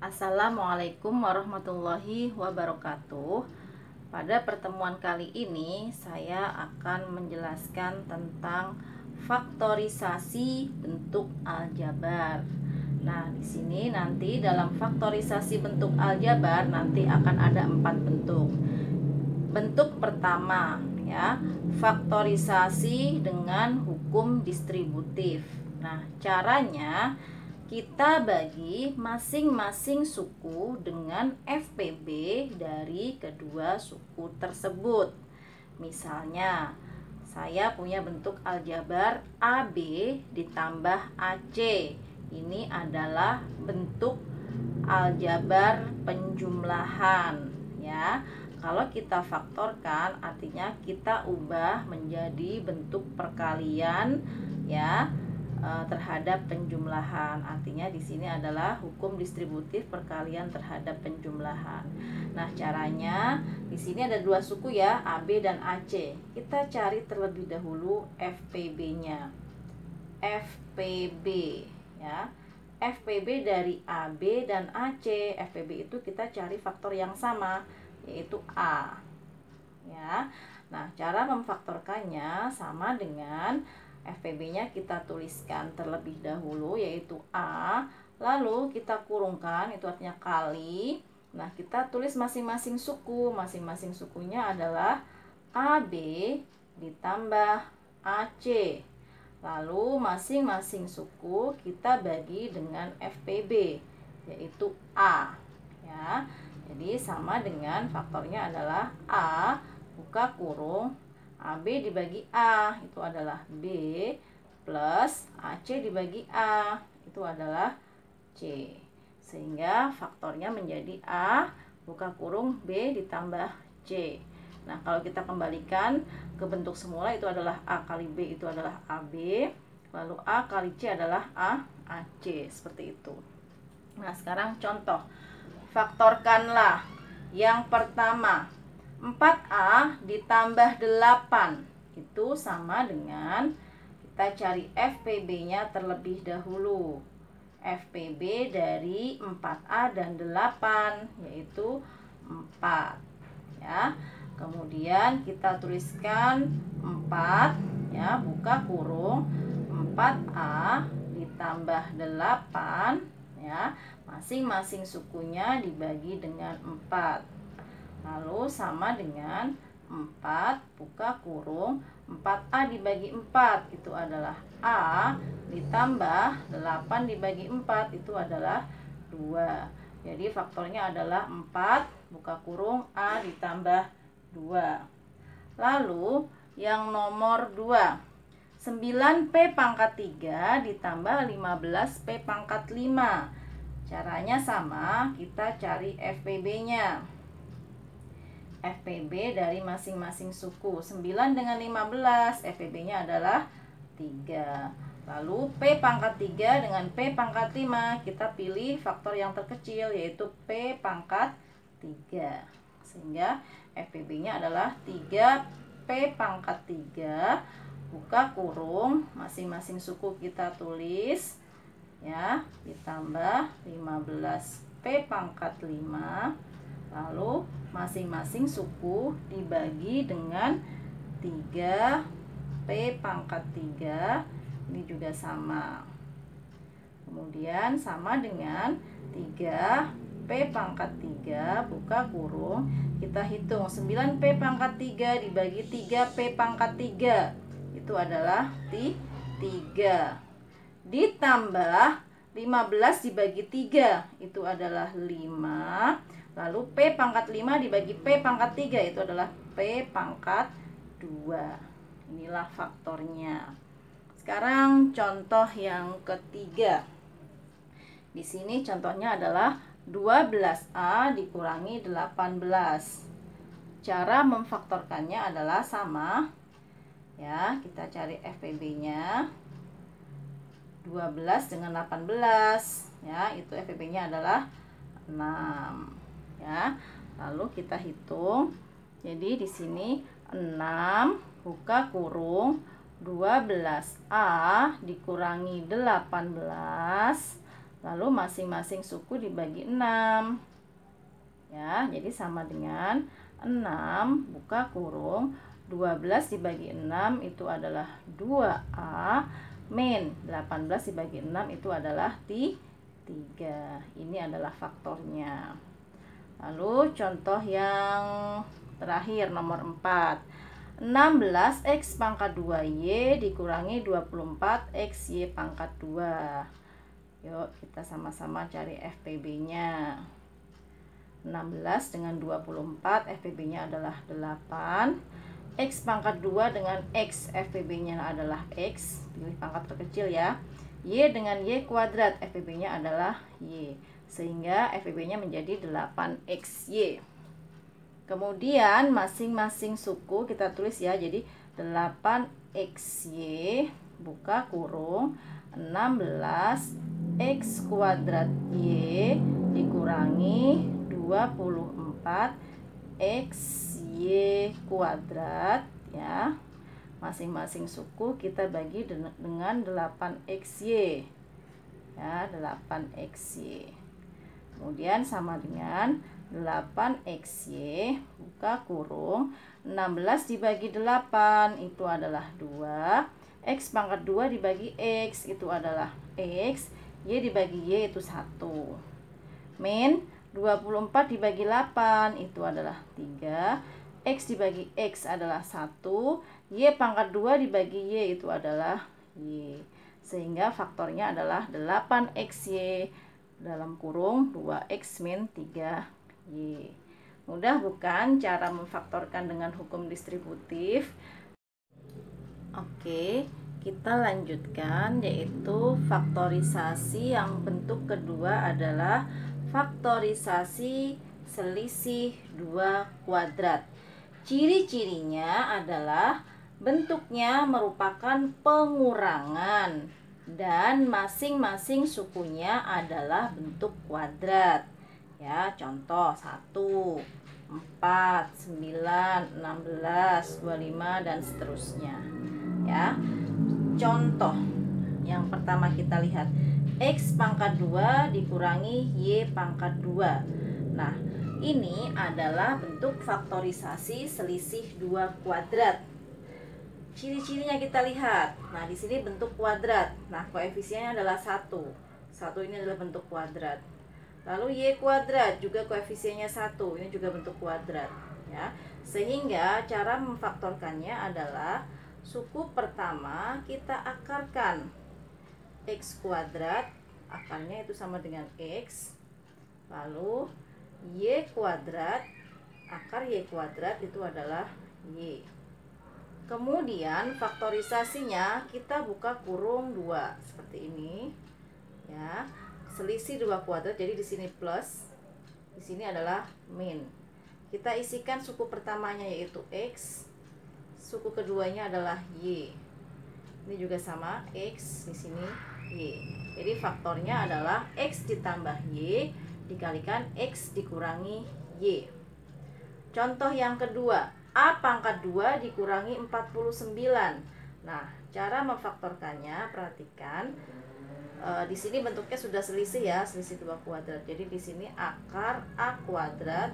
Assalamualaikum warahmatullahi wabarakatuh. Pada pertemuan kali ini saya akan menjelaskan tentang faktorisasi bentuk aljabar. Nah, di sini nanti dalam faktorisasi bentuk aljabar nanti akan ada 4 bentuk. Bentuk pertama ya, faktorisasi dengan hukum distributif. Nah, caranya kita bagi masing-masing suku dengan FPB dari kedua suku tersebut. Misalnya, saya punya bentuk aljabar AB ditambah AC. Ini adalah bentuk aljabar penjumlahan ya. Kalau kita faktorkan artinya kita ubah menjadi bentuk perkalian ya terhadap penjumlahan. Artinya di sini adalah hukum distributif perkalian terhadap penjumlahan. Nah, caranya di sini ada 2 suku ya, AB dan AC. Kita cari terlebih dahulu FPB-nya. FPB ya. FPB dari AB dan AC. FPB itu kita cari faktor yang sama, yaitu A. Ya. Nah, cara memfaktorkannya sama dengan FPB-nya kita tuliskan terlebih dahulu, yaitu A, lalu kita kurungkan, itu artinya kali. Nah, kita tulis masing-masing suku. Masing-masing sukunya adalah AB ditambah AC. Lalu masing-masing suku kita bagi dengan FPB, yaitu A ya. Jadi sama dengan faktornya adalah A buka kurung AB dibagi A, itu adalah B, plus AC dibagi A, itu adalah C. Sehingga faktornya menjadi A buka kurung B ditambah C. Nah, kalau kita kembalikan ke bentuk semula, itu adalah A kali B, itu adalah AB, lalu A kali C adalah AC, seperti itu. Nah, sekarang contoh. Faktorkanlah. Yang pertama, 4A ditambah 8 itu sama dengan kita cari FPB-nya terlebih dahulu. FPB dari 4A dan 8 yaitu 4 ya. Kemudian kita tuliskan 4 ya, buka kurung 4A ditambah 8 ya. Masing-masing sukunya dibagi dengan 4. Lalu sama dengan 4 buka kurung 4A dibagi 4 itu adalah A ditambah 8 dibagi 4 itu adalah 2. Jadi faktornya adalah 4 buka kurung A ditambah 2. Lalu yang nomor 2, 9P pangkat 3 ditambah 15P pangkat 5. Caranya sama, kita cari FPB-nya. FPB dari masing-masing suku. 9 dengan 15, FPB-nya adalah 3. Lalu P pangkat 3 dengan P pangkat 5, kita pilih faktor yang terkecil, yaitu P pangkat 3. Sehingga FPB-nya adalah 3P pangkat 3, buka kurung, masing-masing suku kita tulis ya, ditambah 15P pangkat 5. Lalu masing-masing suku dibagi dengan 3P pangkat 3. Ini juga sama. Kemudian sama dengan 3P pangkat 3 buka kurung, kita hitung 9P pangkat 3 dibagi 3P pangkat 3 itu adalah 3. Ditambah 15 dibagi 3 itu adalah 5. Lalu P pangkat 5 dibagi P pangkat 3 itu adalah P pangkat 2. Inilah faktornya. Sekarang contoh yang ketiga. Di sini contohnya adalah 12A dikurangi 18. Cara memfaktorkannya adalah sama. Ya, kita cari FPB-nya. 12 dengan 18 ya, itu FPB-nya adalah 6 ya. Lalu kita hitung Jadi di sini 6 buka kurung 12A dikurangi 18, lalu masing-masing suku dibagi 6. Ya, jadi sama dengan 6 buka kurung 12 dibagi 6 itu adalah 2A min 18 dibagi 6 itu adalah 3. Ini adalah faktornya. Lalu contoh yang terakhir nomor 4. 16x pangkat 2y dikurangi 24xy pangkat 2. Yuk kita sama-sama cari FPB-nya. 16 dengan 24 FPB-nya adalah 8. X pangkat 2 dengan X FPB-nya adalah X. Pilih pangkat terkecil ya. Y dengan Y kuadrat FPB-nya adalah Y. Sehingga FPB-nya menjadi 8XY. Kemudian masing-masing suku kita tulis ya. Jadi 8XY buka kurung 16x kuadrat Y dikurangi 24xy kuadrat ya. Masing-masing suku kita bagi dengan 8xy ya, 8xy. Kemudian sama dengan 8xy buka kurung 16 dibagi 8 itu adalah 2. X pangkat 2 dibagi X itu adalah X. Y dibagi Y itu 1. Min 24 dibagi 8 itu adalah 3. X dibagi X adalah 1. Y pangkat 2 dibagi Y itu adalah Y. Sehingga faktornya adalah 8xy dalam kurung 2x min 3y. Mudah bukan cara memfaktorkan dengan hukum distributif? Oke, kita lanjutkan, yaitu faktorisasi yang bentuk kedua adalah faktorisasi selisih 2 kuadrat. Ciri-cirinya adalah bentuknya merupakan pengurangan dan masing-masing sukunya adalah bentuk kuadrat. Ya, contoh 1, 4, 9, 16, 25 dan seterusnya. Ya. Contoh yang pertama kita lihat X pangkat 2 dikurangi Y pangkat 2. Nah, ini adalah bentuk faktorisasi selisih 2 kuadrat. Ciri-cirinya kita lihat. Nah, di sini bentuk kuadrat. Nah, koefisiennya adalah 1. 1 ini adalah bentuk kuadrat. Lalu Y kuadrat juga koefisiennya 1. Ini juga bentuk kuadrat, ya. Sehingga cara memfaktorkannya adalah suku pertama kita akarkan X kuadrat, akarnya itu sama dengan X. Lalu Y kuadrat, akar Y kuadrat itu adalah Y. Kemudian faktorisasinya kita buka kurung 2 seperti ini. Ya. Selisih 2 kuadrat, jadi di sini plus, di sini adalah min. Kita isikan suku pertamanya yaitu X, suku keduanya adalah Y. Ini juga sama, X di sini Y. Jadi faktornya adalah X ditambah Y dikalikan X dikurangi Y. Contoh yang kedua, A pangkat 2 dikurangi 49. Nah, cara memfaktorkannya perhatikan. Di sini bentuknya sudah selisih ya, selisih 2 kuadrat. Jadi di sini akar A kuadrat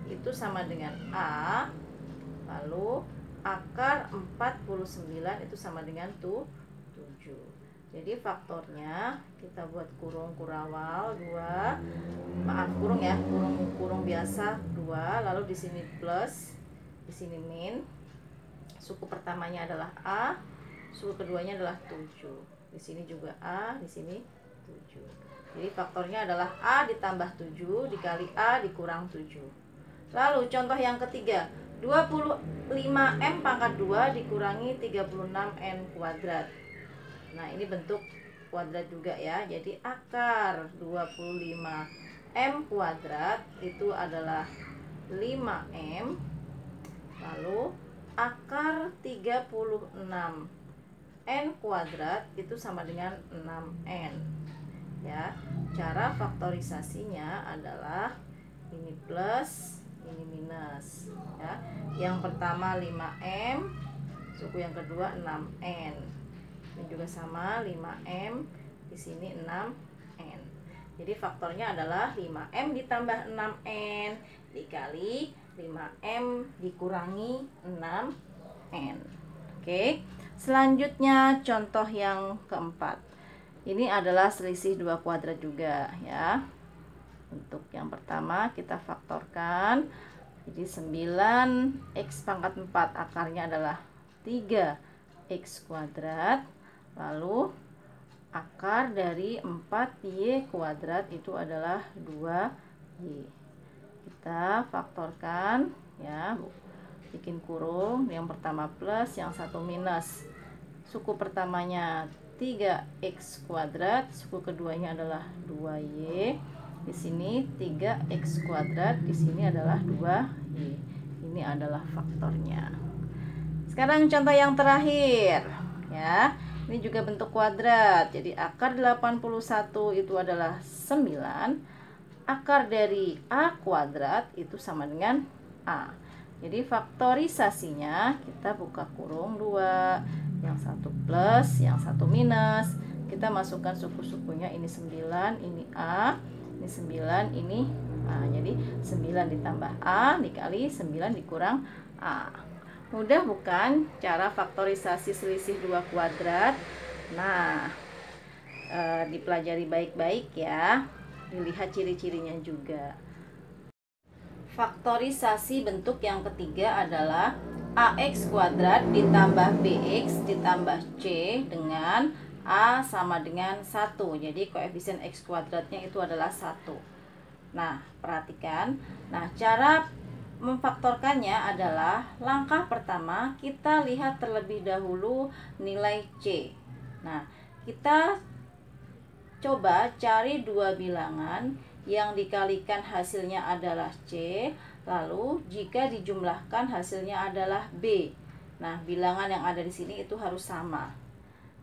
itu sama dengan A. Lalu akar 49 itu sama dengan 7. Jadi faktornya kita buat kurung kurawal 2. Maaf, kurung ya, kurung biasa 2. Lalu di sini plus, di sini min. Suku pertamanya adalah A, suku keduanya adalah 7. Di sini juga A, di sini 7. Jadi faktornya adalah A ditambah 7 dikali A dikurang 7. Lalu contoh yang ketiga, 25M pangkat 2 dikurangi 36N kuadrat. Nah, ini bentuk kuadrat juga ya. Jadi akar 25M kuadrat itu adalah 5M. Lalu akar 36 N kuadrat itu sama dengan 6N. Ya, cara faktorisasinya adalah ini plus, ini minus ya. Yang pertama 5M, suku yang kedua 6N. Ini juga sama 5M, di sini 6N. Jadi faktornya adalah 5M ditambah 6N dikali 5M dikurangi 6N. Oke. Selanjutnya contoh yang keempat. Ini adalah selisih 2 kuadrat juga ya. Untuk yang pertama kita faktorkan. Jadi 9x pangkat 4 akarnya adalah 3x kuadrat. Lalu akar dari 4y kuadrat itu adalah 2y. Kita faktorkan ya, bikin kurung, yang pertama plus, yang satu minus. Suku pertamanya 3x kuadrat, suku keduanya adalah 2y. Di sini 3x kuadrat, di sini adalah 2y. Ini adalah faktornya. Sekarang contoh yang terakhir ya. Ini juga bentuk kuadrat. Jadi akar 81 itu adalah 9. Akar dari a kuadrat itu sama dengan a. Jadi faktorisasinya kita buka kurung 2, yang satu plus, yang satu minus. Kita masukkan suku-sukunya, ini 9, ini a, ini 9, ini a. Jadi 9 ditambah a dikali 9 dikurang a. Mudah bukan cara faktorisasi selisih 2 kuadrat? Nah, dipelajari baik-baik ya. Dilihat ciri-cirinya juga. Faktorisasi bentuk yang ketiga adalah ax kuadrat ditambah bx ditambah c dengan a sama dengan 1. Jadi koefisien x kuadratnya itu adalah 1. Nah, perhatikan. Nah, cara memfaktorkannya adalah langkah pertama kita lihat terlebih dahulu nilai c. Nah, kita coba cari dua bilangan yang dikalikan hasilnya adalah c, lalu jika dijumlahkan hasilnya adalah b. Nah, bilangan yang ada di sini itu harus sama.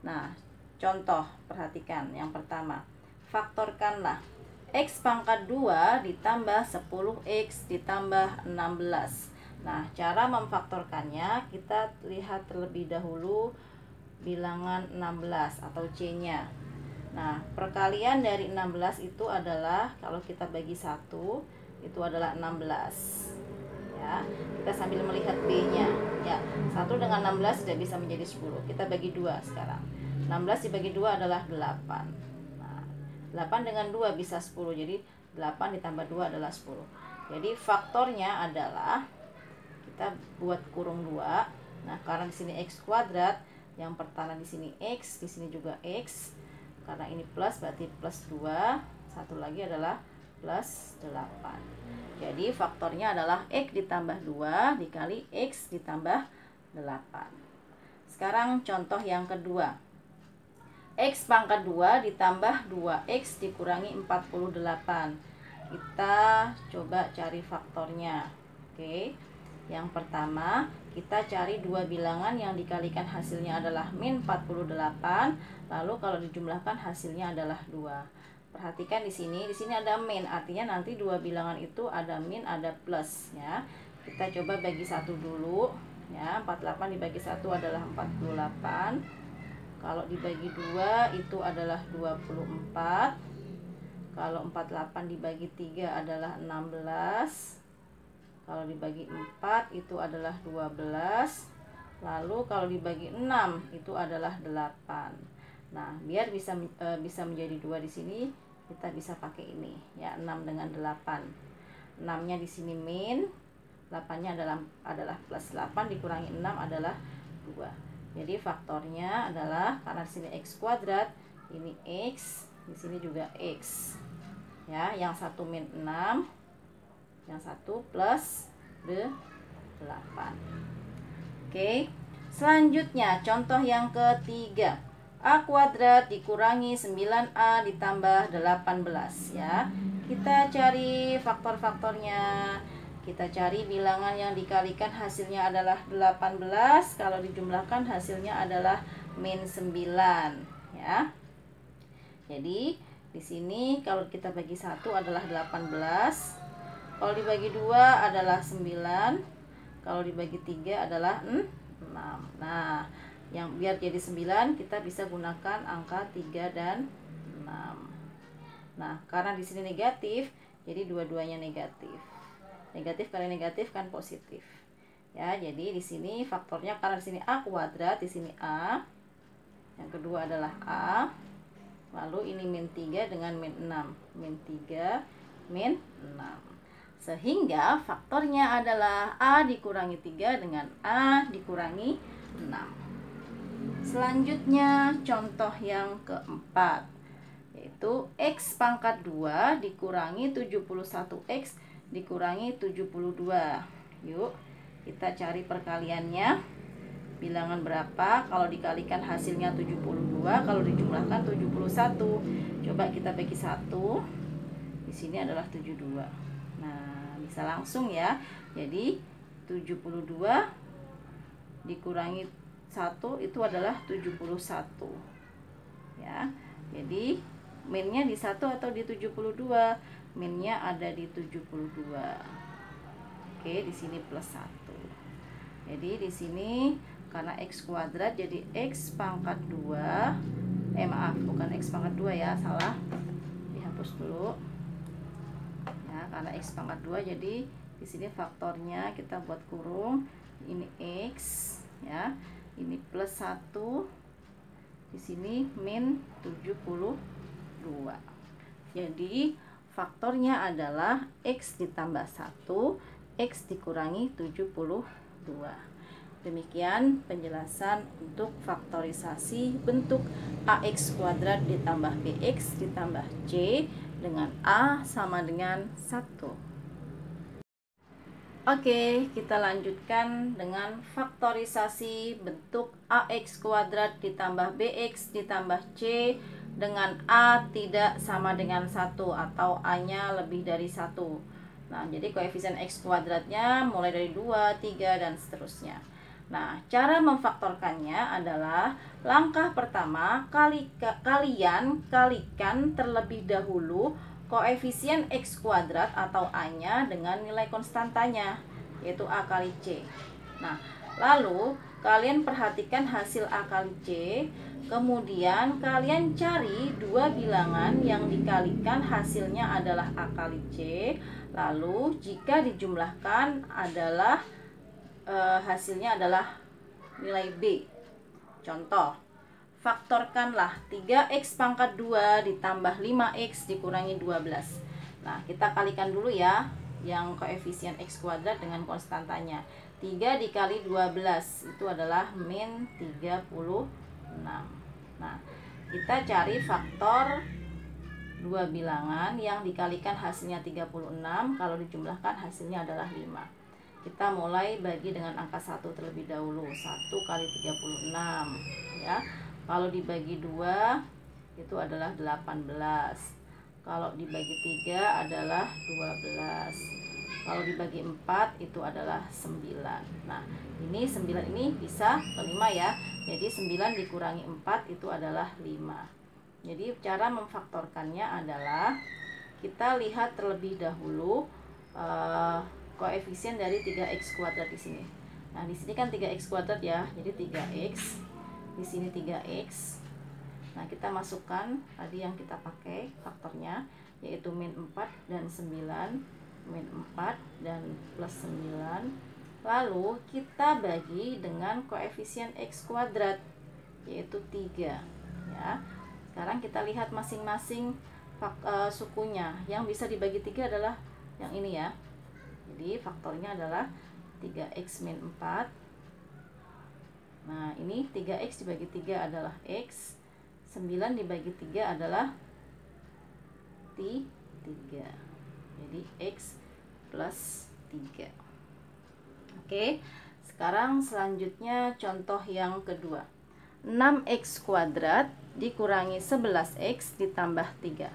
Nah, contoh, perhatikan yang pertama. Faktorkanlah x pangkat 2 ditambah 10x ditambah 16. Nah, cara memfaktorkannya kita lihat terlebih dahulu bilangan 16 atau c-nya. Nah, perkalian dari 16 itu adalah, kalau kita bagi 1 itu adalah 16 ya. Kita sambil melihat b-nya ya. 1 dengan 16 tidak bisa menjadi 10. Kita bagi 2 sekarang. 16 dibagi 2 adalah 8. Nah, 8 dengan 2 bisa 10. Jadi 8 ditambah 2 adalah 10. Jadi faktornya adalah, kita buat kurung 2. Nah, karena di sini x kuadrat, yang pertama di sini x, di sini juga x. Karena ini plus berarti plus 2, satu lagi adalah plus 8. Jadi faktornya adalah x ditambah 2 dikali x ditambah 8. Sekarang contoh yang kedua. X pangkat 2 ditambah 2x dikurangi 48. Kita coba cari faktornya. Oke. Yang pertama, kita cari dua bilangan yang dikalikan hasilnya adalah min 48, lalu kalau dijumlahkan hasilnya adalah 2. Perhatikan di sini ada min, artinya nanti dua bilangan itu ada min, ada plus ya. Kita coba bagi 1 dulu ya. 48 dibagi 1 adalah 48. Kalau dibagi 2 itu adalah 24. Kalau 48 dibagi 3 adalah 16. Kalau dibagi 4 itu adalah 12. Lalu kalau dibagi 6 itu adalah 8. Nah, biar bisa menjadi 2 di sini, kita bisa pakai ini ya, 6 dengan 8. 6-nya di sini min, 8-nya adalah plus, 8 dikurangi 6 adalah 2. Jadi faktornya adalah, karena di sini x kuadrat, ini x, di sini juga x. Ya, yang satu min 6, yang satu plus 8. Oke. Selanjutnya contoh yang ketiga. A kuadrat dikurangi 9A ditambah 18 ya. Kita cari faktor-faktornya. Kita cari bilangan yang dikalikan hasilnya adalah 18, kalau dijumlahkan hasilnya adalah min 9 ya. Jadi di sini kalau kita bagi 1 adalah 18. Kalau dibagi 2 adalah 9. Kalau dibagi 3 adalah 6. Nah, yang biar jadi 9 kita bisa gunakan angka 3 dan 6. Nah, karena di sini negatif, jadi dua-duanya negatif. Negatif kali negatif kan positif. Ya, jadi di sini faktornya karena di sini A kuadrat, di sini A. Yang kedua adalah A. Lalu ini min 3 dengan min 6. Min 3, min 6. Sehingga faktornya adalah A dikurangi 3 dengan A dikurangi 6. Selanjutnya contoh yang keempat, yaitu X pangkat 2 dikurangi 71X dikurangi 72. Yuk kita cari perkaliannya. Bilangan berapa kalau dikalikan hasilnya 72, kalau dijumlahkan 71. Coba kita bagi 1. Di sini adalah 72. Nah, bisa langsung ya. Jadi 72 dikurangi 1 itu adalah 71. Ya. Jadi minnya di 1 atau di 72? Minnya ada di 72. Oke, di sini plus 1. Jadi di sini karena X kuadrat jadi X pangkat 2. Maaf, bukan X pangkat 2 ya, salah. Dihapus dulu. Ya, karena X pangkat 2 jadi di sini faktornya kita buat kurung. Ini X ya. Ini plus 1. Di sini min 72. Jadi faktornya adalah X ditambah 1, X dikurangi 72. Demikian penjelasan untuk faktorisasi bentuk AX kuadrat ditambah BX ditambah C dengan A sama dengan 1. Oke, kita lanjutkan dengan faktorisasi bentuk AX kuadrat ditambah BX ditambah C dengan A tidak sama dengan 1 atau A-nya lebih dari 1. Nah, jadi koefisien X kuadratnya mulai dari 2, 3, dan seterusnya. Nah, cara memfaktorkannya adalah langkah pertama, kalian kalikan terlebih dahulu koefisien X kuadrat atau A-nya dengan nilai konstantanya, yaitu A kali C. Nah, lalu kalian perhatikan hasil A kali C, kemudian kalian cari dua bilangan yang dikalikan hasilnya adalah A kali C, lalu jika dijumlahkan adalah hasilnya adalah nilai B. Contoh, faktorkanlah 3X pangkat 2 ditambah 5X dikurangi 12. Nah, kita kalikan dulu ya yang koefisien X kuadrat dengan konstantanya. 3 dikali 12 itu adalah min 36. Nah, kita cari faktor dua bilangan yang dikalikan hasilnya 36, kalau dijumlahkan hasilnya adalah 5. Kita mulai bagi dengan angka 1 terlebih dahulu. 1 kali 36 ya. Kalau dibagi 2 itu adalah 18. Kalau dibagi 3 adalah 12. Kalau dibagi 4 itu adalah 9. Nah, ini 9 ini bisa ke 5 ya. Jadi 9 dikurangi 4 itu adalah 5. Jadi cara memfaktorkannya adalah kita lihat terlebih dahulu koefisien dari 3X kuadrat di sini. Nah, di sini kan 3X kuadrat ya. Jadi 3X. Di sini 3X. Nah, kita masukkan tadi yang kita pakai faktornya, yaitu min 4 dan 9, min 4 dan plus 9. Lalu kita bagi dengan koefisien X kuadrat, yaitu 3 ya. Sekarang kita lihat masing-masing sukunya. Yang bisa dibagi 3 adalah yang ini ya. Jadi faktornya adalah 3X min 4. Nah, ini 3X dibagi 3 adalah X. 9 dibagi 3 adalah 3. Jadi X plus 3. Oke, sekarang selanjutnya contoh yang kedua. 6X kuadrat dikurangi 11X ditambah 3.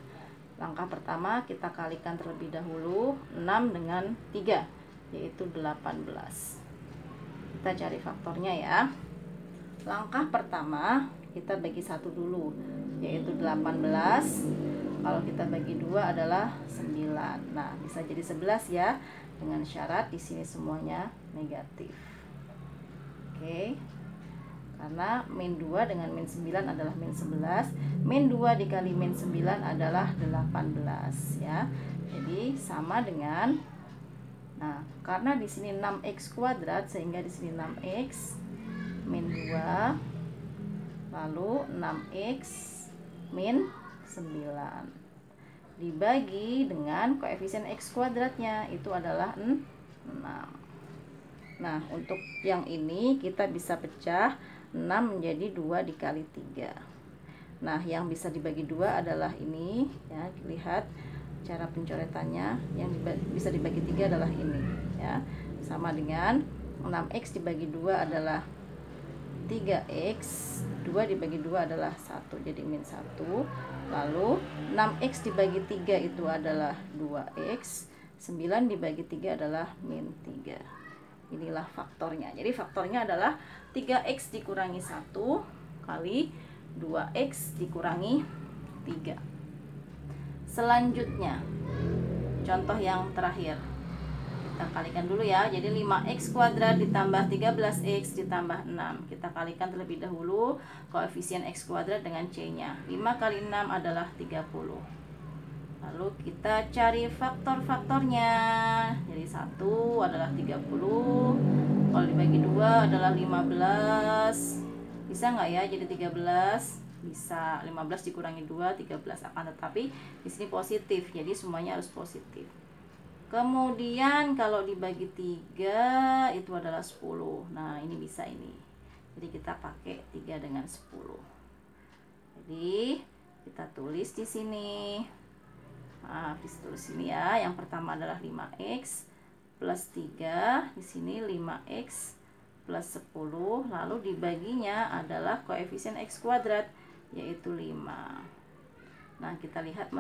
Langkah pertama kita kalikan terlebih dahulu 6 dengan 3, yaitu 18. Kita cari faktornya ya. Langkah pertama kita bagi 1 dulu, yaitu 18. kalau kita bagi 2 adalah 9. Nah, bisa jadi 11 ya, dengan syarat di sini semuanya negatif. Oke. Karena min 2 dengan min 9 adalah min 11. Min 2 dikali min 9 adalah 18 ya. Jadi sama dengan, nah, karena di sini 6x kuadrat sehingga di sini 6x min 2 lalu 6x min 9 dibagi dengan koefisien x kuadratnya, itu adalah 6. Nah, untuk yang ini kita bisa pecah 6 menjadi 2 dikali 3. Nah, yang bisa dibagi 2 adalah ini ya, lihat cara pencoretannya. Yang bisa dibagi 3 adalah ini ya. Sama dengan 6x dibagi 2 adalah 3x, 2 dibagi 2 adalah 1, jadi min 1. Lalu 6x dibagi 3 itu adalah 2x, 9 dibagi 3 adalah min 3. Inilah faktornya. Jadi faktornya adalah 3x dikurangi 1 kali 2x dikurangi 3. Selanjutnya, contoh yang terakhir. Kita kalikan dulu ya. Jadi 5x kuadrat ditambah 13x ditambah 6. Kita kalikan terlebih dahulu koefisien x kuadrat dengan c-nya. 5 kali 6 adalah 30. Lalu kita cari faktor-faktornya. Jadi 1 adalah 30. Kalau dibagi 2 adalah 15. Bisa nggak ya jadi 13? Bisa. 15 dikurangi 2, 13. Akan tetapi di sini positif. Jadi semuanya harus positif. Kemudian kalau dibagi 3 itu adalah 10. Nah, ini bisa ini. Jadi kita pakai 3 dengan 10. Jadi kita tulis di sini. Maaf, ditulis sini ya. Yang pertama adalah 5x plus 3. Di sini 5x plus 10. Lalu dibaginya adalah koefisien x kuadrat, yaitu 5. Nah, kita lihat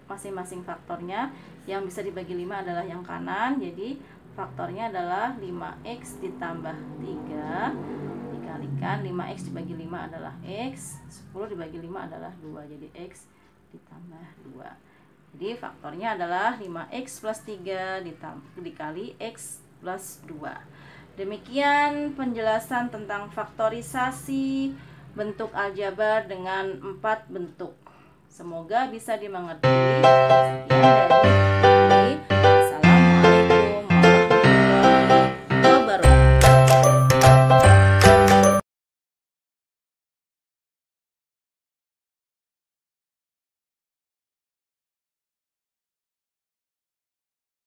masing-masing faktornya. Yang bisa dibagi 5 adalah yang kanan. Jadi faktornya adalah 5x ditambah 3 dikalikan 5x dibagi 5 adalah x, 10 dibagi 5 adalah 2. Jadi x ditambah 2. Jadi faktornya adalah 5x plus 3 dikali x plus 2. Demikian penjelasan tentang faktorisasi bentuk aljabar dengan 4 bentuk. Semoga bisa dimengerti. Sekian dari